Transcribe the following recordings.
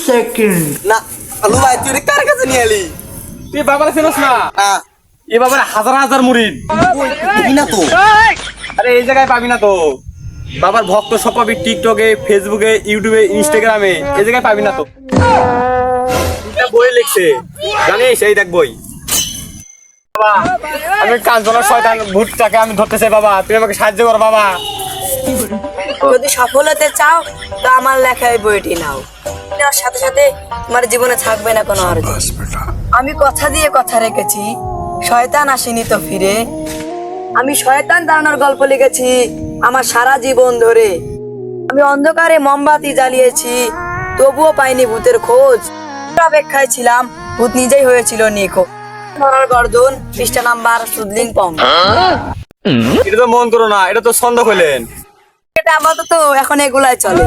Second. না আলু ভাই তুই এটা কার কাছে নিয়ে এলি? তুই বাবার চিনিস না? না এ বাবার হাজার হাজার মুরিদ। তুই না তো আরে এই জায়গায় পাবি না তো। বাবার ভক্ত সব পাবি টিকটকে, ফেসবুকে, ইউটিউবে, ইনস্টাগ্রামে। এই জায়গায় পাবি না তো। এটা বই লিখছে জানিস? এই দেখ বই। বাবা আমি কাঞ্চনার শয়তান ভূতটাকে আমি ধরতে চাই বাবা, তুই আমাকে সাহায্য কর বাবা। যদি সফল হতে চাও তো আমার লেখা এই বইটি নাও। নেওয়ার সাথে সাথে তোমার জীবনে থাকবে না কোনো অর্জন। আমি কথা দিয়ে কথা রেখেছি, শয়তান আসেনি তো ফিরে। আমি শয়তান দাঁড়ানোর গল্প লিখেছি আমার সারা জীবন ধরে। আমি অন্ধকারে মোমবাতি জ্বালিয়েছি, তবুও পাইনি ভূতের খোঁজ। অপেক্ষায় ছিলাম, ভূত নিজেই হয়েছিল নিখোঁজ। মরার গর্জন, পৃষ্ঠা নাম্বার সুদলিং পং। এটা তো মন করো না, এটা তো ছন্দ কইলেন। এটা আপাতত এখন এগুলাই চলে।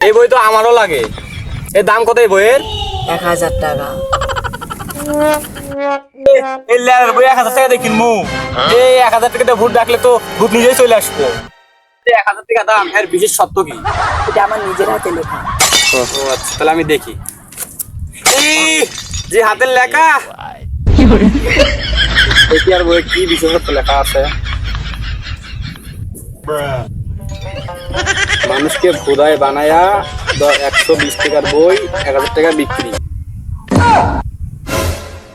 এই বই তো আমারও লাগে। এর দাম কত এই বইয়ের? 1000 টাকা। এই লেয়ার বই 1000 টাকা দিয়ে কিনবো? এই 1000 টাকা দিয়ে ভূত ডাকলে তো ভূত নিজেই চলে আসবো। 1000 টাকা দাম, এর বিশেষ সত্য কি? এটা আমার নিজের হাতে লেখা। ও আচ্ছা, তাহলে আমি দেখি। এই যে হাতের লেখা, দেখি আর বই কি বিশেষত্ব লেখা আছে। মানুষকে ভোদায় বানায়া 120 টাকার বই 1000 টাকা বিক্রি।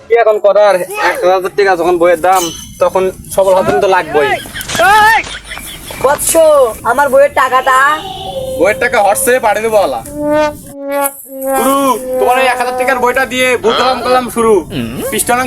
কি এখন করার? 1000 টাকা যখন বইয়ের দাম, তখন সবল হাতে তো লাগবেই। বৎস, আমার বইয়ের টাকাটা। বইয়ের টাকা হোয়াটসঅ্যাপে পাঠিয়ে দেবো আলা। গুরু, তোমার এই 1000 টাকার বইটা দিয়ে ভূত করলাম শুরু। পৃষ্ঠা নাম